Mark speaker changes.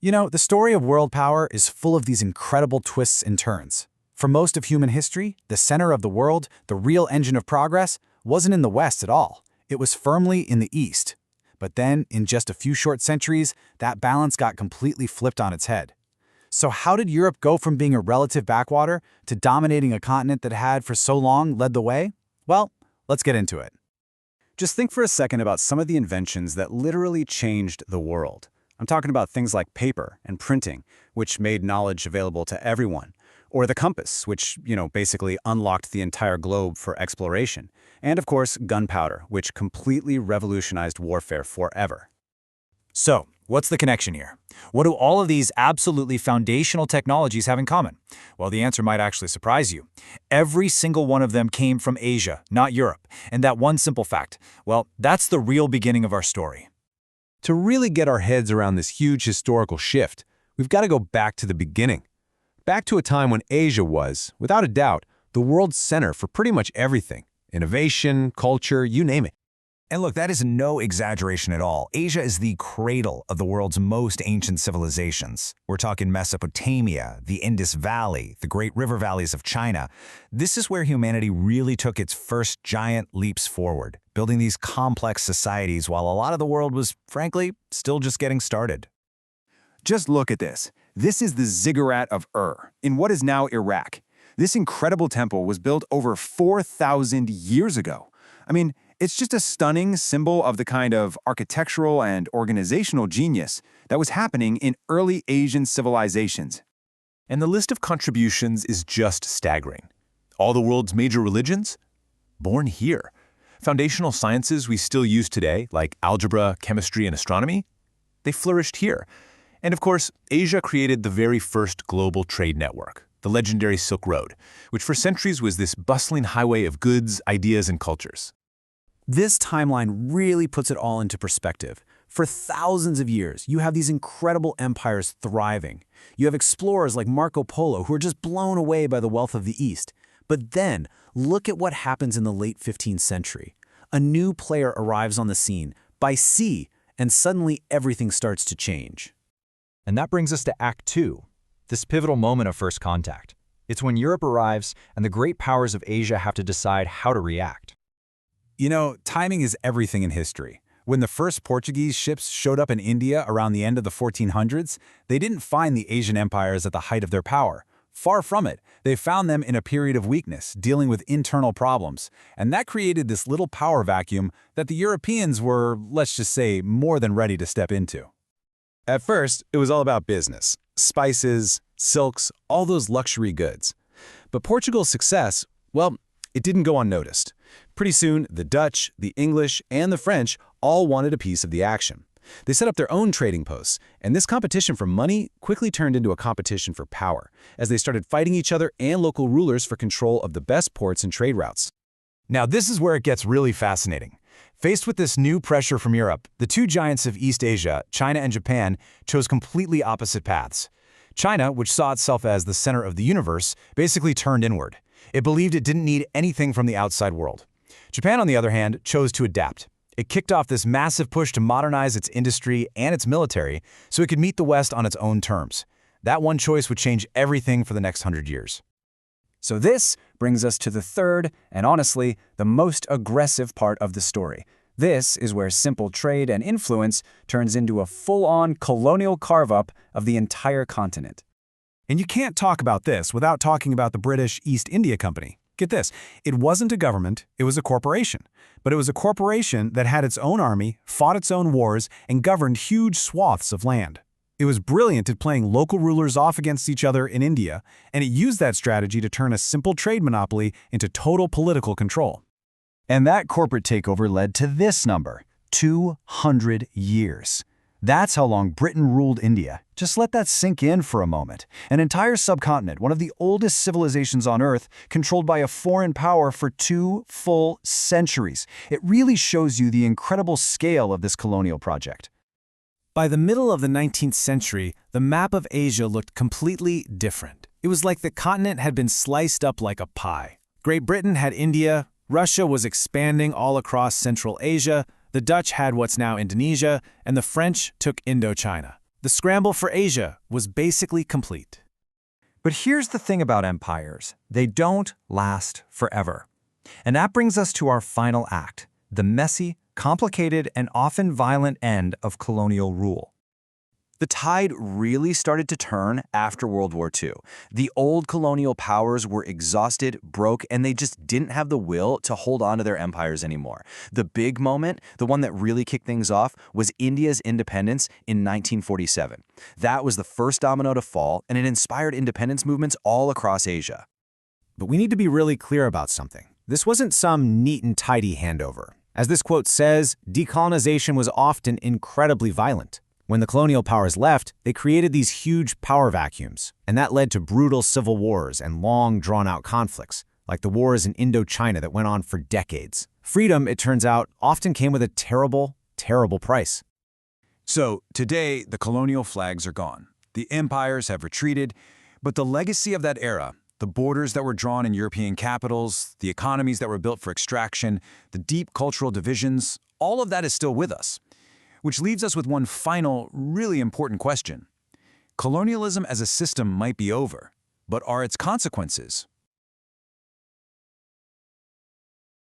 Speaker 1: You know, the story of world power is full of these incredible twists and turns. For most of human history, the center of the world, the real engine of progress, wasn't in the West at all. It was firmly in the East. But then, in just a few short centuries, that balance got completely flipped on its head. So how did Europe go from being a relative backwater to dominating a continent that had, for so long, led the way? Well, let's get into it. Just think for a second about some of the inventions that literally changed the world. I'm talking about things like paper and printing, which made knowledge available to everyone, or the compass, which, basically unlocked the entire globe for exploration, and of course, gunpowder, which completely revolutionized warfare forever. So, what's the connection here? What do all of these absolutely foundational technologies have in common? Well, the answer might actually surprise you. Every single one of them came from Asia, not Europe. And that one simple fact, well, that's the real beginning of our story.
Speaker 2: To really get our heads around this huge historical shift, we've got to go back to the beginning. Back to a time when Asia was, without a doubt, the world's center for pretty much everything. Innovation, culture, you name it.
Speaker 3: And look, that is no exaggeration at all. Asia is the cradle of the world's most ancient civilizations. We're talking Mesopotamia, the Indus Valley, the great river valleys of China. This is where humanity really took its first giant leaps forward, building these complex societies while a lot of the world was, frankly, still just getting started.
Speaker 4: Just look at this. This is the ziggurat of Ur, in what is now Iraq. This incredible temple was built over 4,000 years ago. It's just a stunning symbol of the kind of architectural and organizational genius that was happening in early Asian civilizations.
Speaker 2: And the list of contributions is just staggering. All the world's major religions? Born here. Foundational sciences we still use today, like algebra, chemistry, and astronomy? They flourished here. And of course, Asia created the very first global trade network, the legendary Silk Road, which for centuries was this bustling highway of goods, ideas, and cultures.
Speaker 1: This timeline really puts it all into perspective. For thousands of years, you have these incredible empires thriving. You have explorers like Marco Polo who are just blown away by the wealth of the East. But then, look at what happens in the late 15th century. A new player arrives on the scene, by sea, and suddenly everything starts to change.
Speaker 5: And that brings us to Act 2, this pivotal moment of first contact. It's when Europe arrives and the great powers of Asia have to decide how to react.
Speaker 1: You know, timing is everything in history. When the first Portuguese ships showed up in India around the end of the 1400s, they didn't find the Asian empires at the height of their power. Far from it, they found them in a period of weakness, dealing with internal problems. And that created this little power vacuum that the Europeans were, let's just say, more than ready to step into. At first, it was all about business. Spices, silks, all those luxury goods. But Portugal's success, well, it didn't go unnoticed. Pretty soon, the Dutch, the English, and the French all wanted a piece of the action. They set up their own trading posts, and this competition for money quickly turned into a competition for power, as they started fighting each other and local rulers for control of the best ports and trade routes. Now, this is where it gets really fascinating. Faced with this new pressure from Europe, the two giants of East Asia, China and Japan, chose completely opposite paths. China, which saw itself as the center of the universe, basically turned inward. It believed it didn't need anything from the outside world. Japan, on the other hand, chose to adapt. It kicked off this massive push to modernize its industry and its military so it could meet the West on its own terms. That one choice would change everything for the next 100 years. So this brings us to the third, and honestly, the most aggressive part of the story. This is where simple trade and influence turns into a full-on colonial carve-up of the entire continent. And you can't talk about this without talking about the British East India Company. Get this, it wasn't a government, it was a corporation. But it was a corporation that had its own army, fought its own wars, and governed huge swaths of land. It was brilliant at playing local rulers off against each other in India, and it used that strategy to turn a simple trade monopoly into total political control. And that corporate takeover led to this number, 200 years. That's how long Britain ruled India. Just let that sink in for a moment. An entire subcontinent, one of the oldest civilizations on Earth, controlled by a foreign power for 2 full centuries. It really shows you the incredible scale of this colonial project. By the middle of the 19th century, the map of Asia looked completely different. It was like the continent had been sliced up like a pie. Great Britain had India, Russia was expanding all across Central Asia, the Dutch had what's now Indonesia, and the French took Indochina.
Speaker 6: The scramble for Asia was basically complete.
Speaker 3: But here's the thing about empires. They don't last forever. And that brings us to our final act, the messy, complicated, and often violent end of colonial rule.
Speaker 7: The tide really started to turn after World War II. The old colonial powers were exhausted, broke, and they just didn't have the will to hold on to their empires anymore. The big moment, the one that really kicked things off, was India's independence in 1947. That was the first domino to fall, and it inspired independence movements all across Asia.
Speaker 6: But we need to be really clear about something. This wasn't some neat and tidy handover. As this quote says, decolonization was often incredibly violent. When the colonial powers left, they created these huge power vacuums, and that led to brutal civil wars and long, drawn-out conflicts, like the wars in Indochina that went on for decades. Freedom, it turns out, often came with a terrible, terrible price.
Speaker 1: So, today, the colonial flags are gone. The empires have retreated, but the legacy of that era, the borders that were drawn in European capitals, the economies that were built for extraction, the deep cultural divisions, all of that is still with us. Which leaves us with one final, really important question. Colonialism as a system might be over, but are its consequences,